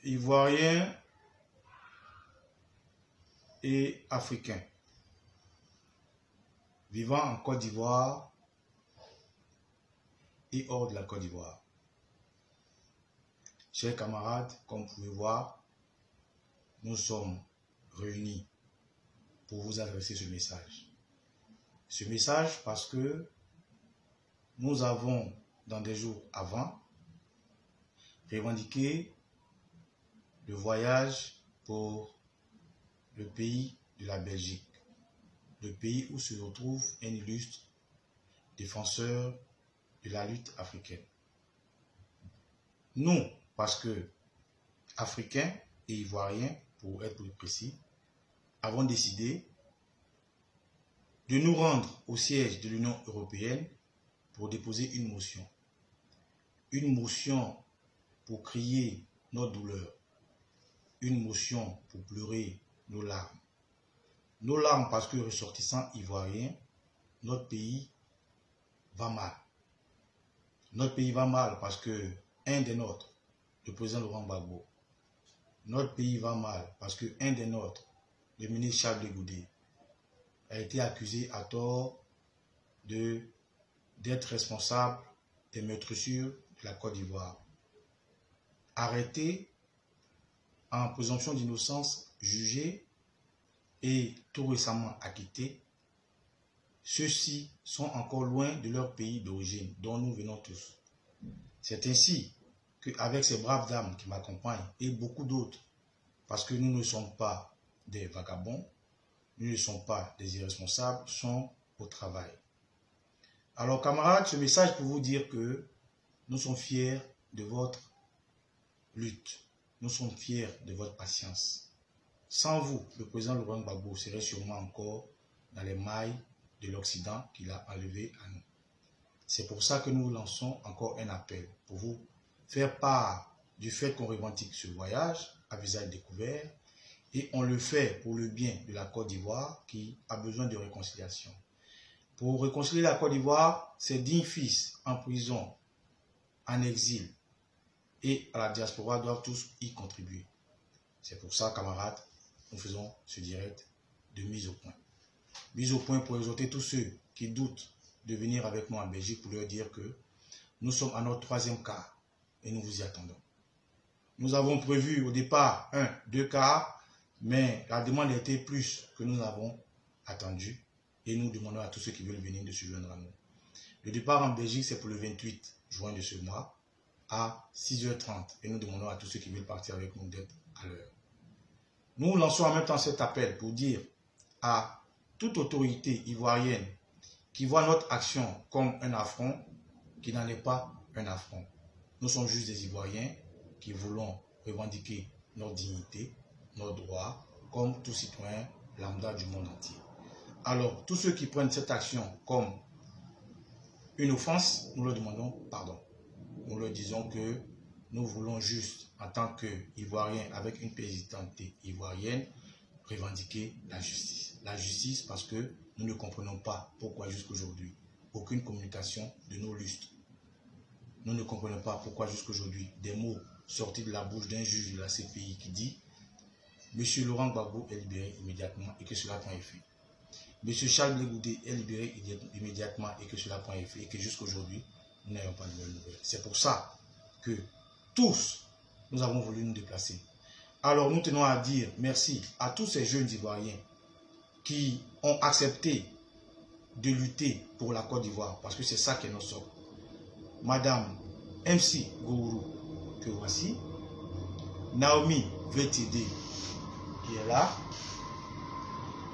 Ivoiriens et Africains vivant en Côte d'Ivoire et hors de la Côte d'Ivoire. Chers camarades, comme vous pouvez voir, nous sommes réunis pour vous adresser ce message. Ce message parce que nous avons, dans des jours avant, revendiqué le voyage pour le pays de la Belgique, le pays où se retrouve un illustre défenseur de la lutte africaine. Nous, parce que Africains et Ivoiriens, pour être plus précis, avons décidé de nous rendre au siège de l'Union européenne pour déposer une motion. Une motion pour crier notre douleur. Une motion pour pleurer nos larmes. Nos larmes parce que ressortissants ivoiriens, notre pays va mal. Notre pays va mal parce que un des nôtres, le président Laurent Gbagbo, notre pays va mal parce que un des nôtres, le ministre Charles Blé Goudé, a été accusé à tort d'être responsable des meurtrissures de la Côte d'Ivoire. Arrêté en présomption d'innocence, jugé et tout récemment acquitté, ceux-ci sont encore loin de leur pays d'origine, dont nous venons tous. C'est ainsi qu'avec ces braves dames qui m'accompagnent et beaucoup d'autres, parce que nous ne sommes pas des vagabonds, nous ne sommes pas des irresponsables, sont au travail. Alors camarades, ce message pour vous dire que nous sommes fiers de votre lutte. Nous sommes fiers de votre patience. Sans vous, le président Laurent Gbagbo serait sûrement encore dans les mailles de l'Occident qu'il a enlevé à nous. C'est pour ça que nous lançons encore un appel pour vous faire part du fait qu'on revendique ce voyage à visage découvert et on le fait pour le bien de la Côte d'Ivoire qui a besoin de réconciliation. Pour réconcilier la Côte d'Ivoire, ses 10 fils en prison, en exil et à la diaspora doivent tous y contribuer. C'est pour ça, camarades, nous faisons ce direct de mise au point. Mise au point pour exhorter tous ceux qui doutent de venir avec moi en Belgique pour leur dire que nous sommes à notre 3e quart et nous vous y attendons. Nous avons prévu au départ 2 quarts, mais la demande a été plus que nous avons attendu et nous demandons à tous ceux qui veulent venir de se joindre à nous. Le départ en Belgique, c'est pour le 28 juin de ce mois à 6h30 et nous demandons à tous ceux qui veulent partir avec nous d'être à l'heure. Nous lançons en même temps cet appel pour dire à toute autorité ivoirienne qui voit notre action comme un affront, qui n'en est pas un affront. Nous sommes juste des Ivoiriens qui voulons revendiquer notre dignité, nos droits, comme tout citoyen lambda du monde entier. Alors, tous ceux qui prennent cette action comme une offense, nous leur demandons pardon. Nous leur disons que nous voulons juste, en tant qu'Ivoiriens avec une pièce d'identité ivoirienne, revendiquer la justice. La justice parce que nous ne comprenons pas pourquoi jusqu'aujourd'hui, aucune communication de nos lustres. Nous ne comprenons pas pourquoi jusqu'aujourd'hui, des mots sortis de la bouche d'un juge de la CPI qui dit « Monsieur Laurent Gbagbo est libéré immédiatement et que cela prend effet. Monsieur Charles Blé Goudé est libéré immédiatement et que cela prend effet et que jusqu'aujourd'hui, nous n'avons pas de nouvelles. » C'est pour ça que tous, nous avons voulu nous déplacer. Alors nous tenons à dire merci à tous ces jeunes Ivoiriens qui ont accepté de lutter pour la Côte d'Ivoire, parce que c'est ça qui est notre sort. Madame MC Gourou, que voici, Naomi VTD, qui est là,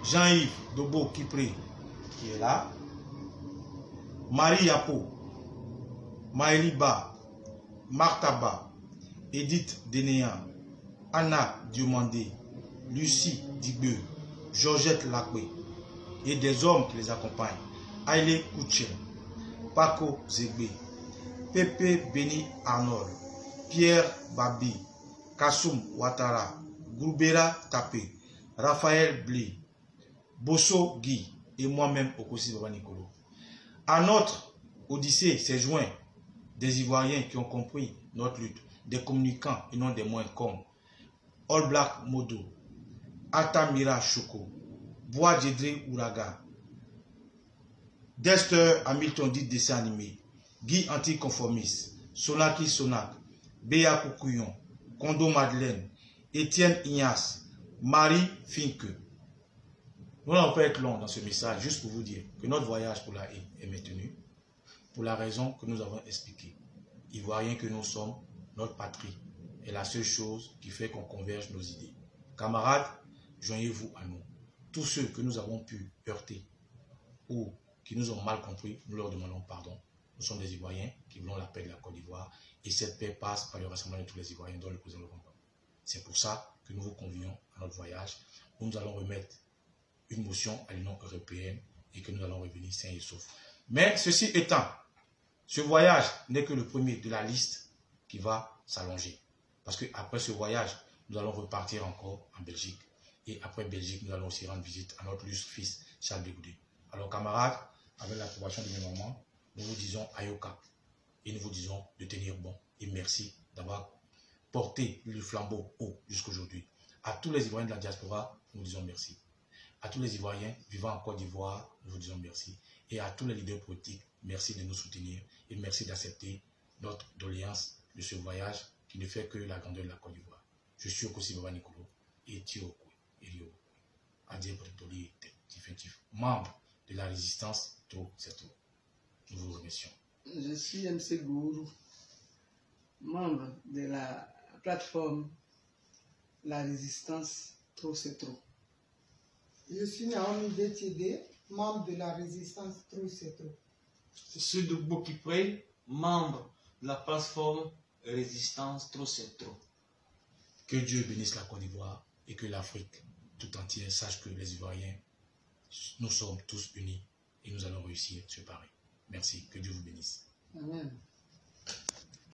Jean-Yves Dobo Kipré, qui est là, Marie Yapo, Maëli Ba, Martha Ba, Edith Denéan, Anna Diomandé, Lucie Digbeu, Georgette Lacoué et des hommes qui les accompagnent, Aïlé Kouché, Paco Zegbé, Pepe Beni Arnold, Pierre Babi, Kassoum Ouattara, Goubera Tapé, Raphaël Blé, Bosso Guy et moi-même Okosi Baba Nicolo. À notre odyssée s'est joint des Ivoiriens qui ont compris notre lutte, des communicants et non des moindres comme All Black Modo, Altamira Choco, Bois Jedre Ouraga, Dexter Hamilton dit dessin animé, Guy Anticonformiste, Sonaki Sonak, Béa Koukouyon, Kondo Madeleine, Étienne Ignace, Marie Finke. Nous n'allons pas être long dans ce message, juste pour vous dire que notre voyage pour la haie est maintenu, pour la raison que nous avons expliquée. Ivoiriens que nous sommes, notre patrie est la seule chose qui fait qu'on converge nos idées. Camarades, joignez-vous à nous. Tous ceux que nous avons pu heurter ou qui nous ont mal compris, nous leur demandons pardon. Nous sommes des Ivoiriens qui voulons la paix de la Côte d'Ivoire et cette paix passe par le rassemblement de tous les Ivoiriens, dont le président Laurent Gbagbo. C'est pour ça que nous vous convions à notre voyage où nous allons remettre une motion à l'Union européenne et que nous allons revenir sains et saufs. Mais ceci étant, ce voyage n'est que le premier de la liste qui va s'allonger. Parce qu'après ce voyage, nous allons repartir encore en Belgique. Et après Belgique, nous allons aussi rendre visite à notre lustre fils, Charles Bégoudé. Alors camarades, avec l'approbation de mes mamans, nous vous disons Ayoka. Et nous vous disons de tenir bon. Et merci d'avoir porté le flambeau haut jusqu'aujourd'hui. À tous les Ivoiriens de la diaspora, nous disons merci. À tous les Ivoiriens vivant en Côte d'Ivoire, nous vous disons merci. Et à tous les leaders politiques, merci de nous soutenir et merci d'accepter notre doléance de ce voyage qui ne fait que la grandeur de la Côte d'Ivoire. Je suis Okosi Baba Nikolo et Tioko Elio Adie Bretoli, définitif membre de la résistance Trop c'est trop. Nous vous remercions. Je suis MC Gourou, membre de la plateforme La Résistance Trop c'est trop. Je suis Naomi Détiédé, membre de la résistance Trop c'est trop. Je suis de Bokipré, membre de la plateforme Résistance Trop c'est trop. Que Dieu bénisse la Côte d'Ivoire et que l'Afrique tout entière sache que les Ivoiriens, nous sommes tous unis et nous allons réussir ce pari. Merci, que Dieu vous bénisse. Amen.